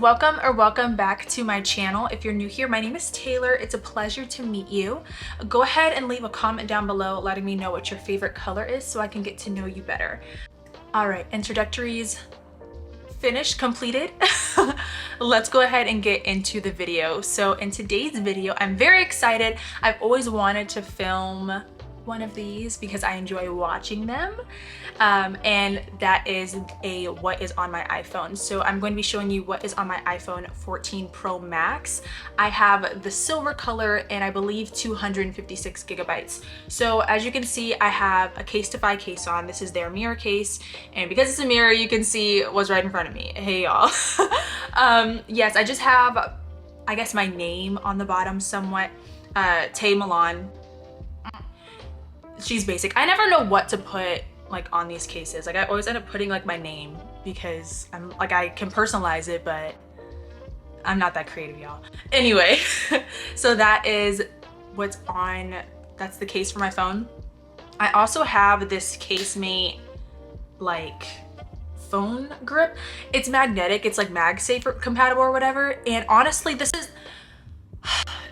welcome back to my channel. If you're new here, my name is Taylor. It's a pleasure to meet you. Go ahead and leave a comment down below letting me know what your favorite color is so I can get to know you better. All right, introductories finished, completed. Let's go ahead and get into the video. So in today's video, I'm very excited. I've always wanted to film one of these because I enjoy watching them, and that is a what is on my iPhone. So I'm going to be showing you what is on my iPhone 14 Pro Max. I have the silver color and I believe 256 gigabytes. So as you can see, I have a Case-to-Fi case on. This is their mirror case, and because it's a mirror, you can see what's right in front of me. Hey y'all. Yes, I just have, I guess, my name on the bottom somewhat. Tay Milan. She's basic. I never know what to put like on these cases. Like I always end up putting like my name because I'm like, I can personalize it, but I'm not that creative, y'all. Anyway, so that is what's on, that's the case for my phone. I also have this Casemate like phone grip. It's magnetic, it's like MagSafe compatible or whatever. And honestly, this is,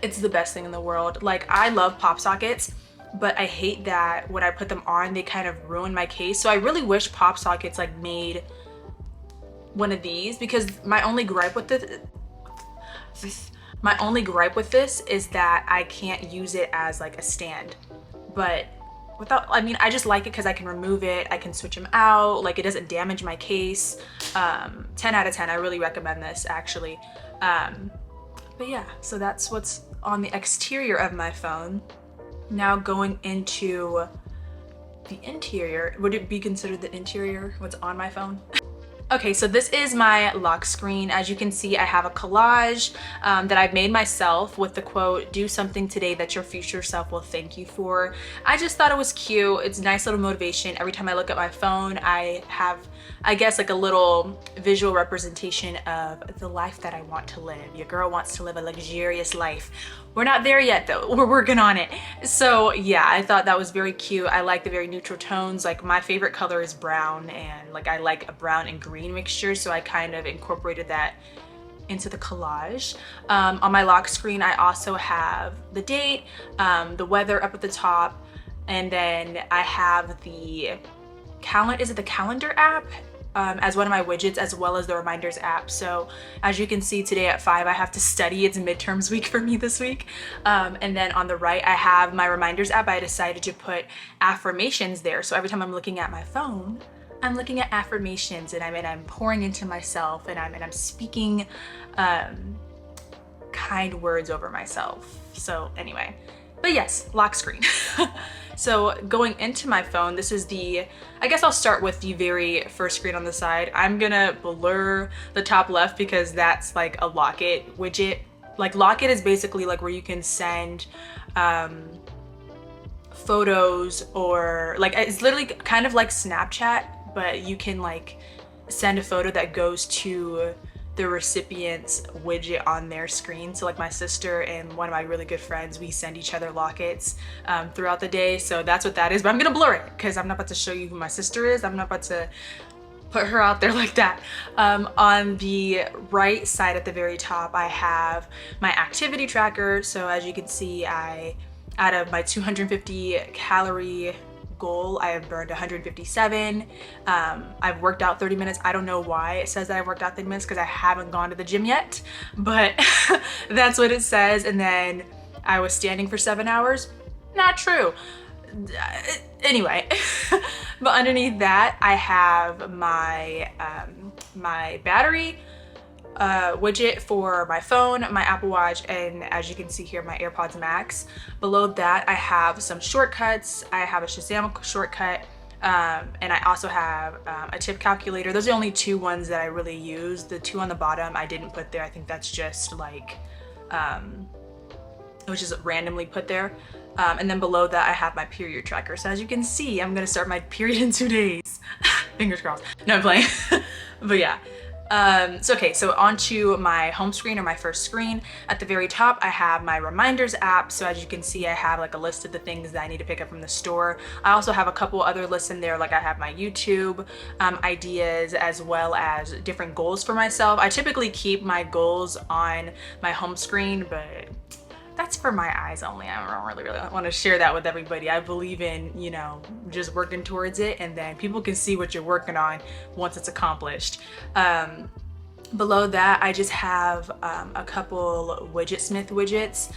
it's the best thing in the world. Like I love pop sockets, but I hate that when I put them on, they kind of ruin my case. So I really wish pop sockets like made one of these, because my only gripe with this is that I can't use it as like a stand. But without, I mean, I just like it because I can remove it, I can switch them out, like it doesn't damage my case. 10 out of 10, I really recommend this actually. But yeah, so that's what's on the exterior of my phone. Now going into the interior, would it be considered the interior, what's on my phone? Okay, so this is my lock screen. As you can see, I have a collage that I've made myself with the quote, "Do something today that your future self will thank you for." I just thought it was cute. It's a nice little motivation. Every time I look at my phone, I have, I guess, like a little visual representation of the life that I want to live. Your girl wants to live a luxurious life. We're not there yet though, we're working on it. So yeah, I thought that was very cute. I like the very neutral tones. Like my favorite color is brown, and like I like a brown and green mixture, so I kind of incorporated that into the collage. On my lock screen, I also have the date, the weather up at the top, and then I have the calendar, is it the calendar app? As one of my widgets, as well as the reminders app. So as you can see, today at 5 I have to study. It's midterms week for me this week. And then on the right I have my reminders app. I decided to put affirmations there, so every time I'm looking at my phone, I'm looking at affirmations, and I'm pouring into myself, and I'm speaking kind words over myself. So anyway, but yes, lock screen. So going into my phone, this is the, I guess I'll start with the very first screen on the side. I'm gonna blur the top left because that's like a Locket widget. Like Locket is basically like where you can send photos, or like, it's literally kind of like Snapchat, but you can like send a photo that goes to the recipient's widget on their screen. So like my sister and one of my really good friends, we send each other lockets throughout the day. So that's what that is, but I'm gonna blur it because I'm not about to show you who my sister is. I'm not about to put her out there like that. On the right side at the very top, I have my activity tracker. So as you can see, out of my 250 calorie goal, I have burned 157. I've worked out 30 minutes. I don't know why it says that I've worked out 30 minutes because I haven't gone to the gym yet, but that's what it says. And then I was standing for 7 hours. Not true. Anyway, but underneath that I have my my battery widget for my phone, my Apple Watch, and as you can see here, my AirPods Max. Below that I have some shortcuts. I have a Shazam shortcut, and I also have a tip calculator. Those are the only two ones that I really use. The two on the bottom I didn't put there. I think that's just like it was just randomly put there. And then below that I have my period tracker. So as you can see, I'm gonna start my period in 2 days. Fingers crossed. No, I'm playing. But yeah. So onto my home screen, or my first screen. At the very top, I have my reminders app. So as you can see, I have like a list of the things that I need to pick up from the store. I also have a couple other lists in there, like I have my YouTube ideas, as well as different goals for myself. I typically keep my goals on my home screen, but that's for my eyes only. I don't really want to share that with everybody. I believe in, you know, just working towards it, and then people can see what you're working on once it's accomplished. Below that, I just have a couple Widgetsmith widgets,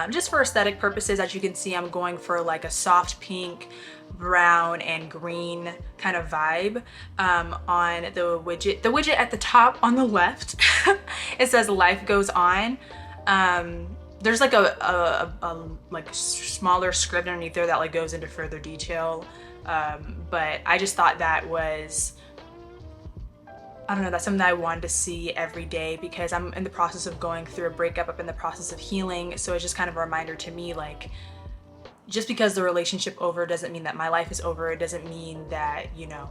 just for aesthetic purposes. As you can see, I'm going for like a soft pink, brown, and green kind of vibe on the widget. The widget at the top on the left, it says "Life Goes On." There's like a like smaller script underneath there that like goes into further detail, but I just thought that was, I don't know, that's something that I wanted to see every day, because I'm in the process of going through a breakup. I'm in the process of healing, so it's just kind of a reminder to me, like, just because the relationship over doesn't mean that my life is over. It doesn't mean that, you know,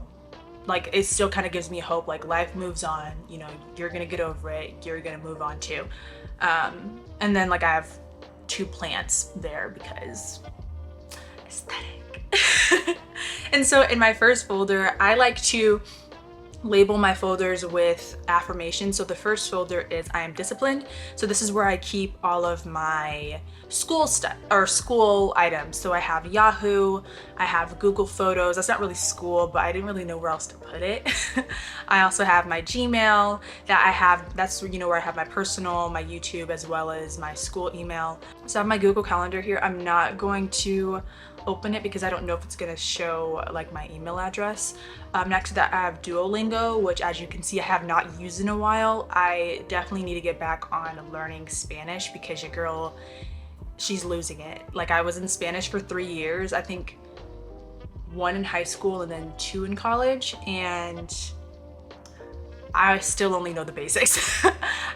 like, it still kind of gives me hope. Like, life moves on, you know, you're gonna get over it, you're gonna move on too. And then like I have 2 plants there because aesthetic. And so in my first folder, I like to label my folders with affirmations. So the first folder is I am disciplined. So this is where I keep all of my school stuff, or school items. So I have Yahoo, I have Google Photos. That's not really school, but I didn't really know where else to put it. I also have my Gmail that I have, that's, you know, where I have my personal, my YouTube, as well as my school email. So I have my Google Calendar here. I'm not going to open it because I don't know if it's gonna show like my email address. Next to that, I have Duolingo, which, as you can see, I have not used in a while. I definitely need to get back on learning Spanish because your girl, she's losing it. Like, I was in Spanish for 3 years, I think 1 in high school and then 2 in college, and I still only know the basics.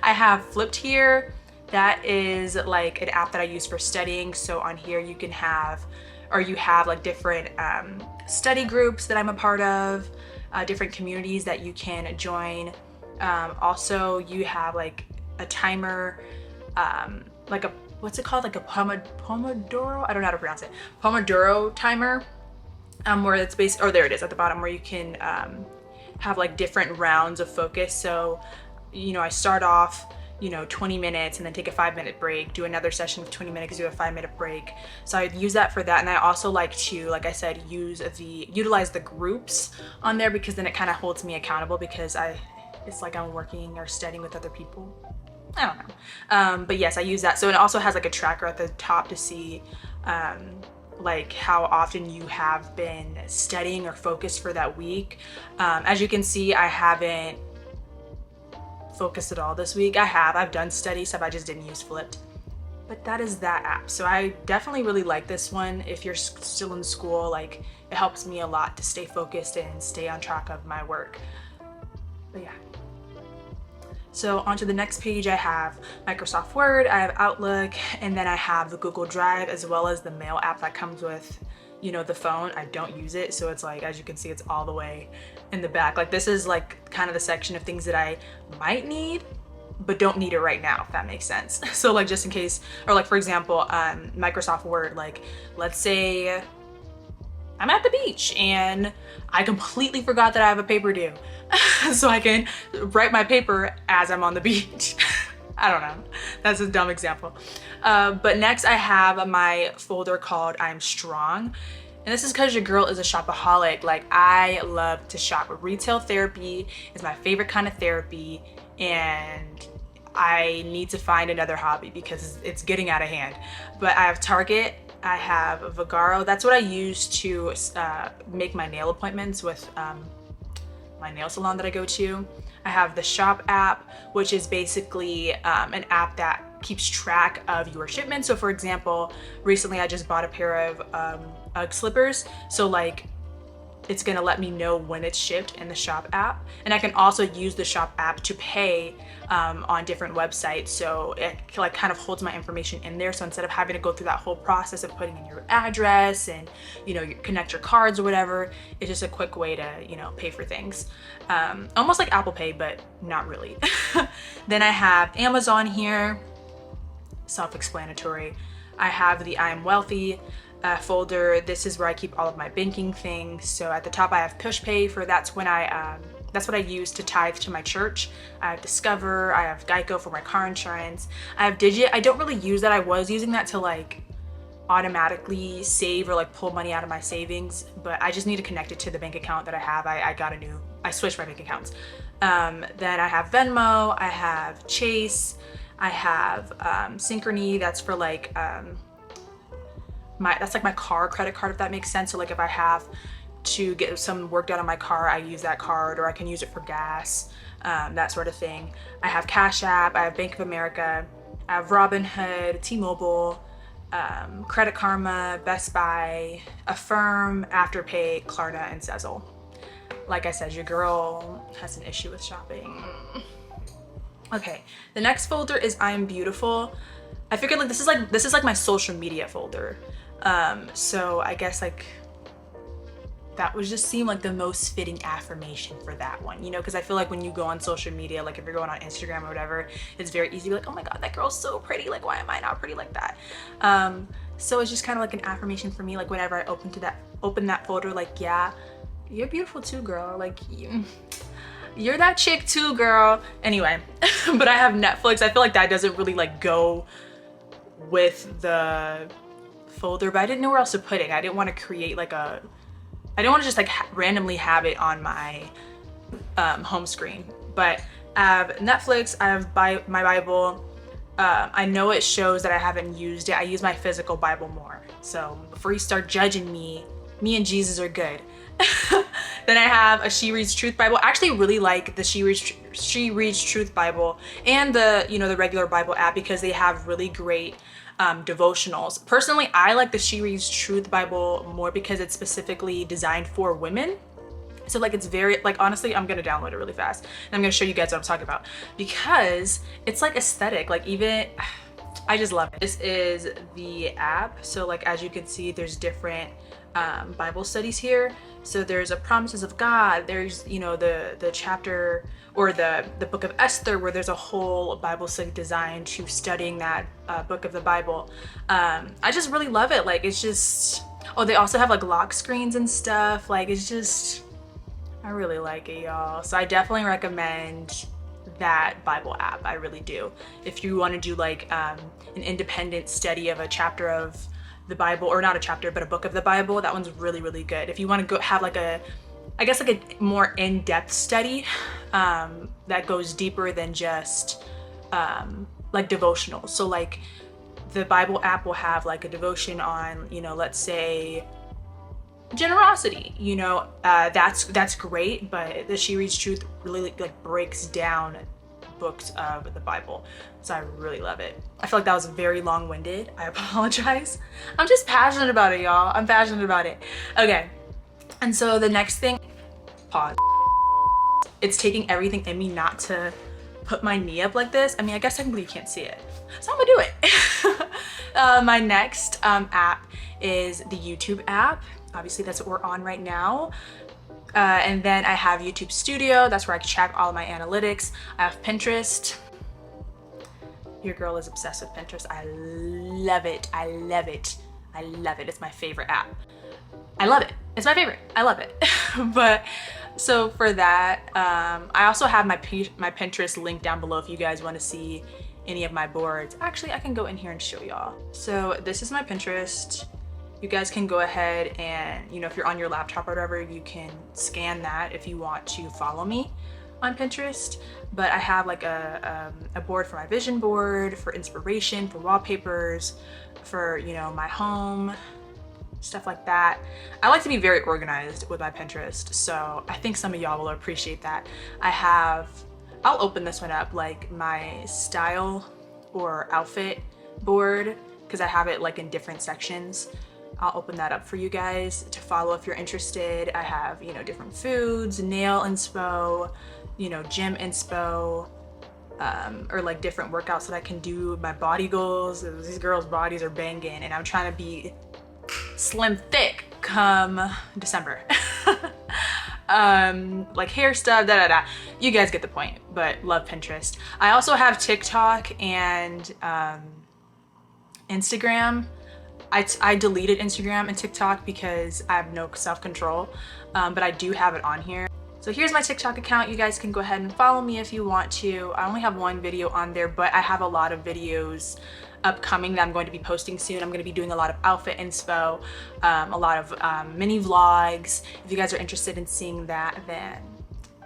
I have Flipped here. That is like an app that I use for studying. So on here you can have, or you have like different study groups that I'm a part of, different communities that you can join. Also, you have like a timer, like a, what's it called? Like a Pomodoro? I don't know how to pronounce it. Pomodoro timer, where it's based, or there it is at the bottom, where you can have like different rounds of focus. So, you know, I start off, you know, 20 minutes and then take a 5-minute break, do another session of 20 minutes, do a 5-minute break. So I use that for that. And I also like to, like I said, utilize the groups on there, because then it kind of holds me accountable, because it's like I'm working or studying with other people. I don't know. But yes, I use that. So it also has like a tracker at the top to see like how often you have been studying or focused for that week. As you can see, I haven't focused at all this week. I've done study stuff, I just didn't use Flipped. But that is that app. So I definitely really like this one. If you're still in school, like, it helps me a lot to stay focused and stay on track of my work. But yeah. So onto the next page, I have Microsoft Word, I have Outlook, and then I have the Google Drive, as well as the mail app that comes with, you know, the phone. I don't use it, so it's like, as you can see, it's all the way in the back. Like, this is like kind of the section of things that I might need, but don't need it right now, if that makes sense. So like, just in case, or like, for example, Microsoft Word, like, let's say I'm at the beach and I completely forgot that I have a paper due. So I can write my paper as I'm on the beach. I don't know, that's a dumb example. But next I have my folder called I'm Strong. And this is because your girl is a shopaholic. Like, I love to shop. Retail therapy is my favorite kind of therapy, and I need to find another hobby because it's getting out of hand. But I have Target, I have Vagaro. That's what I use to make my nail appointments with my nail salon that I go to. I have the Shop app, which is basically an app that keeps track of your shipments. So for example, recently I just bought a pair of UGG slippers. So like, it's gonna let me know when it's shipped in the shop app. And I can also use the shop app to pay on different websites. So it like kind of holds my information in there. So instead of having to go through that whole process of putting in your address and, you know, you connect your cards or whatever, it's just a quick way to, you know, pay for things. Almost like Apple Pay, but not really. Then I have Amazon here, self-explanatory. I have the I Am Wealthy folder. This is where I keep all of my banking things. So at the top I have PushPay for that's what I use to tithe to my church. I have Discover, I have Geico for my car insurance. I have Digit. I don't really use that. I was using that to like automatically save or like pull money out of my savings, but I just need to connect it to the bank account that I have. I switched my bank accounts. Then I have Venmo, I have Chase, I have Synchrony. That's for like that's like my car credit card, if that makes sense. So like if I have to get some work done on my car, I use that card, or I can use it for gas, that sort of thing. I have Cash App, I have Bank of America, I have Robinhood, T-Mobile, Credit Karma, Best Buy, Affirm, Afterpay, Klarna, and Sezzle. Like I said, your girl has an issue with shopping. Okay, the next folder is I Am Beautiful. I figured like this is like my social media folder. So I guess like that would just seem like the most fitting affirmation for that one, you know, because I feel like when you go on social media, like if you're going on Instagram or whatever, it's very easy to be like, oh my god, that girl's so pretty, like why am I not pretty like that? So it's just kind of like an affirmation for me, like whenever I open that folder, like, yeah, you're beautiful too, girl, like you're that chick too, girl. Anyway, but I have Netflix. I feel like that doesn't really like go with the folder, but I didn't know where else to put it. I didn't want to create like I didn't want to just like randomly have it on my home screen. But I have Netflix, I have my Bible. I know it shows that I haven't used it. I use my physical Bible more. So before you start judging me and Jesus are good. Then I have a She Reads Truth Bible. I actually really like the She Reads Truth Bible and the, you know, the regular Bible app, because they have really great devotionals. Personally, I like the She Reads Truth Bible more because it's specifically designed for women. So like it's very, like honestly, I'm gonna download it really fast and I'm gonna show you guys what I'm talking about, because it's like aesthetic, like even, I just love it. This is the app. So like as you can see, there's different Bible studies here. So there's a Promises of God, there's, you know, the chapter or the book of Esther, where there's a whole Bible study designed to studying that book of the Bible. I just really love it. Like it's just, oh, they also have like lock screens and stuff. Like it's just, I really like it, y'all. So I definitely recommend that Bible app. I really do. If you want to do like an independent study of a chapter of the Bible, or not a chapter, but a book of the Bible, that one's really, really good. If you want to go have like a, I guess like a more in-depth study that goes deeper than just like devotional. So like the Bible app will have like a devotion on, you know, let's say generosity, you know, that's great, but the She Reads Truth really like breaks down books of the Bible. So I really love it. I feel like that was very long-winded. I apologize. I'm just passionate about it, y'all. I'm passionate about it. Okay. And so the next thing, pause. It's taking everything in me not to put my knee up like this. I mean, I guess technically you can't see it. So I'm gonna do it. My next app is the YouTube app. Obviously that's what we're on right now. And then I have YouTube Studio. That's where I can track all of my analytics. I have Pinterest. Your girl is obsessed with Pinterest. I love it. I love it. I love it. It's my favorite app. I love it. It's my favorite. I love it. But so for that, I also have my Pinterest link down below if you guys want to see any of my boards. Actually, I can go in here and show y'all. So this is my Pinterest. You guys can go ahead and, you know, if you're on your laptop or whatever, you can scan that if you want to follow me on Pinterest. But I have like a board for my vision board, for inspiration, for wallpapers, for, you know, my home, stuff like that. I like to be very organized with my Pinterest, so I think some of y'all will appreciate that. I'll open this one up, like my style or outfit board, because I have it like in different sections. I'll open that up for you guys to follow if you're interested. I have, you know, different foods, nail inspo, you know, gym inspo, or like different workouts that I can do, my body goals. These girls' bodies are banging and I'm trying to be slim thick come December. Like hair stuff, you guys get the point, but love Pinterest. I also have TikTok and Instagram. I deleted Instagram and TikTok because I have no self-control, but I do have it on here. So here's my TikTok account. You guys can go ahead and follow me if you want to. I only have one video on there, but I have a lot of videos upcoming that I'm going to be posting soon. I'm going to be doing a lot of outfit inspo, a lot of mini vlogs. If you guys are interested in seeing that, then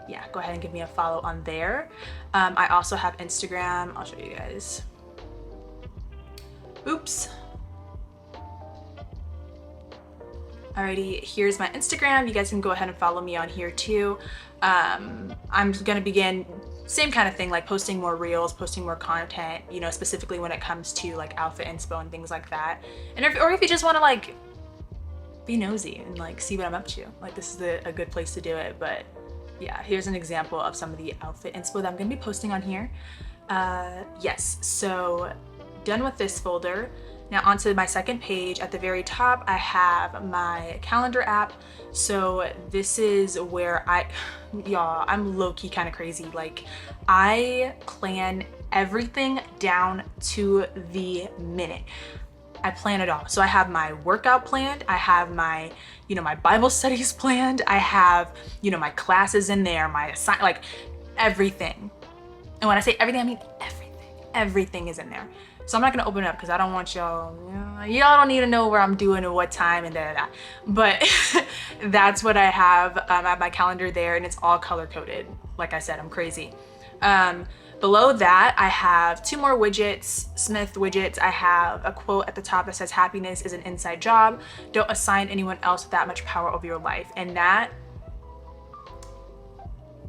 yeah, go ahead and give me a follow on there. I also have Instagram. I'll show you guys. Oops. Alrighty, here's my Instagram. You guys can go ahead and follow me on here too. I'm gonna begin same kind of thing, like posting more reels, posting more content, you know, specifically when it comes to like outfit inspo and things like that. And if you just want to like be nosy and like see what I'm up to, like this is a good place to do it. But yeah, here's an example of some of the outfit inspo that I'm gonna be posting on here. Yes, so done with this folder. Now onto my second page. At the very top, I have my calendar app. So this is where y'all, I'm low-key kind of crazy. Like I plan everything down to the minute. I plan it all. So I have my workout planned. I have my, you know, my Bible studies planned. I have, you know, my classes in there, my like everything. And when I say everything, I mean everything. Everything is in there. So I'm not gonna open it up because I don't want y'all don't need to know where I'm doing and what time and da. But that's what I have. I have my calendar there and it's all color coded. Like I said, I'm crazy. Below that, I have 2 more widgets, Smith widgets. I have a quote at the top that says, happiness is an inside job. Don't assign anyone else that much power over your life. And that,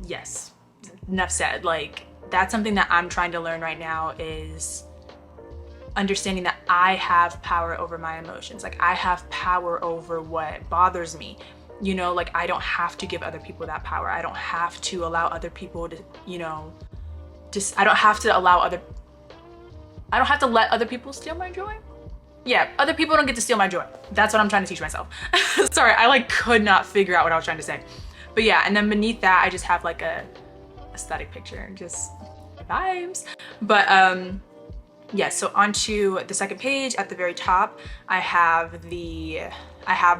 yes, enough said. Like that's something that I'm trying to learn right now, is understanding that I have power over my emotions. Like I have power over what bothers me. You know, like I don't have to give other people that power. I don't have to allow other people to, you know, I don't have to let other people steal my joy. Yeah, other people don't get to steal my joy. That's what I'm trying to teach myself. Sorry, I like could not figure out what I was trying to say. But yeah, and then beneath that, I just have like a aesthetic picture, just vibes. But yeah, so onto the second page. At the very top, I have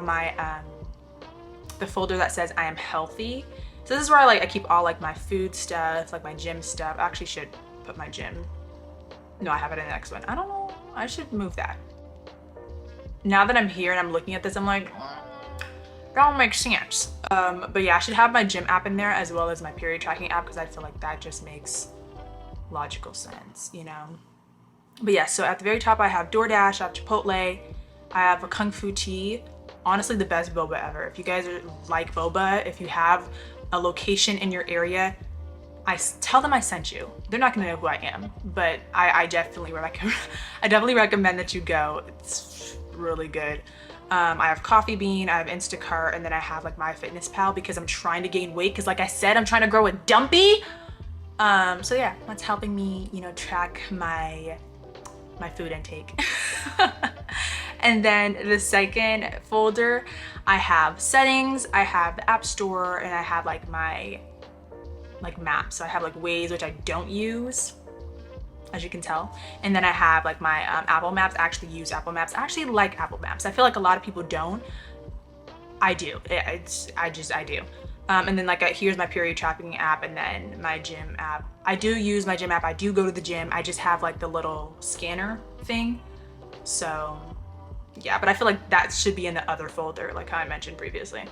my the folder that says I am healthy. So this is where I keep all like my food stuff, like my gym stuff. I actually should put my gym. No, I have it in the next one. I don't know, I should move that. Now that I'm here and I'm looking at this, I'm like, that don't make sense. But yeah, I should have my gym app in there as well as my period tracking app, because I feel like that just makes logical sense, you know? But yeah, so at the very top, I have DoorDash, I have Chipotle, I have a Kung Fu tea. Honestly, the best boba ever. If you guys like boba, if you have a location in your area, tell them I sent you. They're not gonna know who I am, but I definitely recommend that you go. It's really good. I have Coffee Bean, I have Instacart, and then I have like MyFitnessPal because I'm trying to gain weight. Because like I said, I'm trying to grow a dumpy. So yeah, that's helping me, you know, track my food intake. And then the second folder, I have settings, I have the app store, and I have like my maps. So I have like Waze, which I don't use, as you can tell. And then I have like my Apple Maps. I actually use Apple Maps. I actually like Apple Maps. I feel like a lot of people don't. I do. I do. And then like here's my period tracking app, and then my gym app. I do use my gym app. I do go to the gym. I just have like the little scanner thing. So yeah, but I feel like that should be in the other folder, like how I mentioned previously.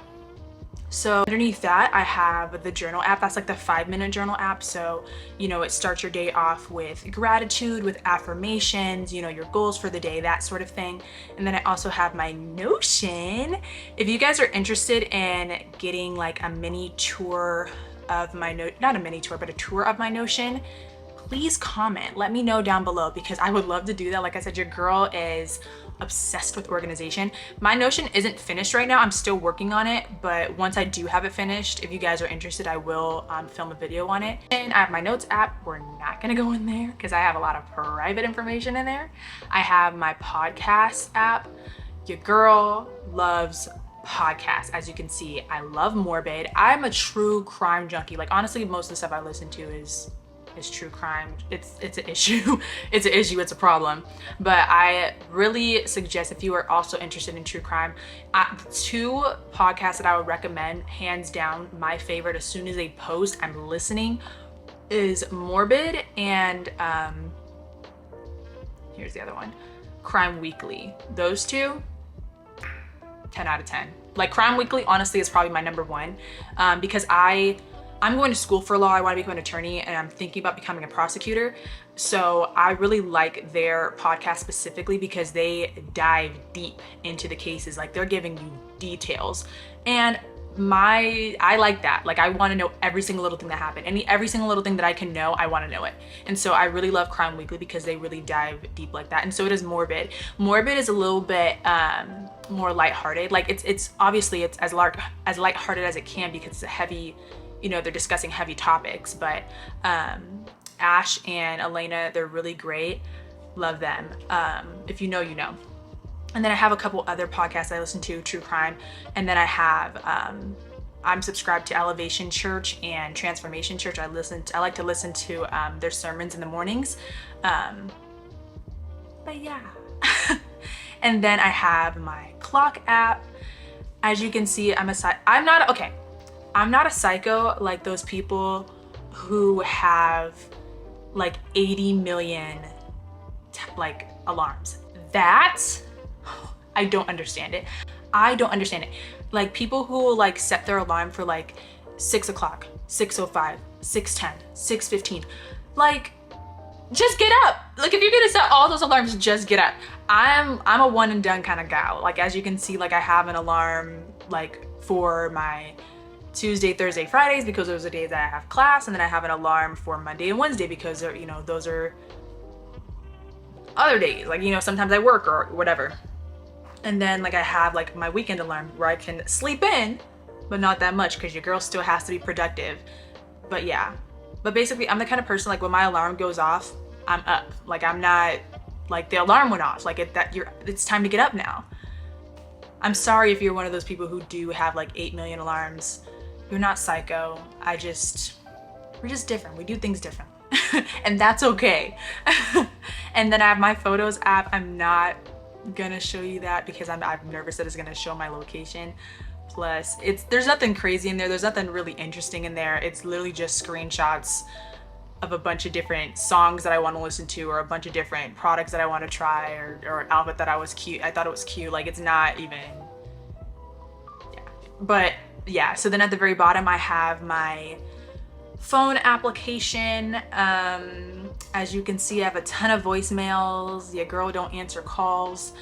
So underneath that, I have the journal app. That's like the 5-minute journal app. So, you know, it starts your day off with gratitude, with affirmations, you know, your goals for the day, that sort of thing. And then I also have my Notion. If you guys are interested in getting like a mini tour of my not a mini tour, but a tour of my Notion, please comment. Let me know down below, because I would love to do that. Like I said, your girl is obsessed with organization. My Notion isn't finished right now. I'm still working on it, but once I do have it finished, if you guys are interested, I will film a video on it. And I have my notes app. We're not gonna go in there because I have a lot of private information in there. I have my podcast app. Your girl loves podcasts. As you can see, I love morbid. I'm a true crime junkie. Like honestly, most of the stuff I listen to is true crime. It's an issue. It's an issue, it's a problem. But I really suggest, if you are also interested in true crime, 2 podcasts that I would recommend, hands down, my favorite as soon as they post, I'm listening, is Morbid and here's the other one, Crime Weekly. Those 2, 10 out of 10. Like Crime Weekly honestly is probably my number 1 because I'm going to school for law. I want to become an attorney and I'm thinking about becoming a prosecutor. So I really like their podcast specifically because they dive deep into the cases. Like they're giving you details. And I like that. Like I want to know every single little thing that happened. Every single little thing that I can know, I want to know it. And so I really love Crime Weekly because they really dive deep like that. And so does Morbid. Morbid is a little bit more lighthearted. Like it's obviously it's as lighthearted as it can because it's a heavy, you know, they're discussing heavy topics, but Ash and Elena, they're really great. Love them. If you know, you know. And then I have a couple other podcasts I listen to, true crime. And then I have, I'm subscribed to Elevation Church and Transformation Church. I like to listen to their sermons in the mornings. But yeah. And then I have my clock app. As you can see, I'm not a psycho like those people who have like 80 million like alarms. I don't understand it. I don't understand it. Like people who will like set their alarm for like 6 o'clock, 6:05, 6:10, 6:15. Like just get up. Like if you're gonna set all those alarms, just get up. I'm a one and done kind of gal. Like as you can see, like I have an alarm like for my Tuesday, Thursday, Fridays because those are the days that I have class, and then I have an alarm for Monday and Wednesday because they're, you know, those are other days. Like, you know, sometimes I work or whatever. And then like I have like my weekend alarm where I can sleep in, but not that much because your girl still has to be productive. But yeah, but basically I'm the kind of person like when my alarm goes off, I'm up. Like I'm not like the alarm went off. Like it's time to get up now. I'm sorry if you're one of those people who do have like 8 million alarms. You're not psycho. We're just different. We do things different. And that's okay. And then I have my photos app. I'm not gonna show you that because I'm nervous that it's gonna show my location. Plus there's nothing crazy in there. There's nothing really interesting in there. It's literally just screenshots of a bunch of different songs that I want to listen to or a bunch of different products that I want to try or an outfit that I thought it was cute. Like it's not even, yeah. But yeah, so then at the very bottom I have my phone application. As you can see, I have a ton of voicemails. Your girl don't answer calls.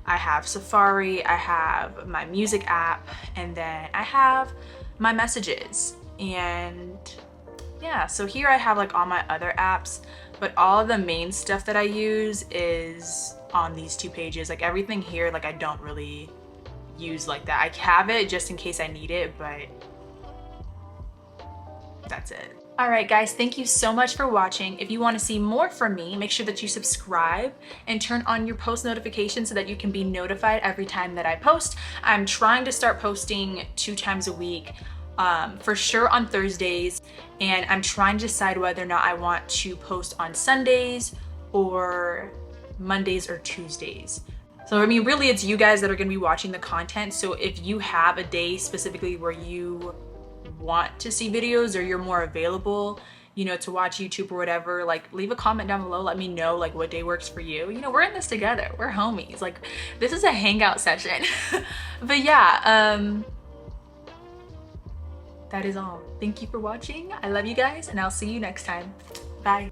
I have Safari, I have my music app, and then I have my messages. And yeah, so here I have like all my other apps, but all of the main stuff that I use is on these 2 pages. Like everything here, like I don't really use like that. I have it just in case I need it, but that's it. All right, guys, thank you so much for watching. If you want to see more from me, make sure that you subscribe and turn on your post notifications so that you can be notified every time that I post. I'm trying to start posting 2 times a week, for sure on Thursdays, and I'm trying to decide whether or not I want to post on Sundays or Mondays or Tuesdays. So I mean, really it's you guys that are going to be watching the content. So if you have a day specifically where you want to see videos or you're more available, you know, to watch YouTube or whatever, like leave a comment down below. Let me know like what day works for you. You know, we're in this together. We're homies. Like this is a hangout session. But yeah, that is all. Thank you for watching. I love you guys and I'll see you next time. Bye.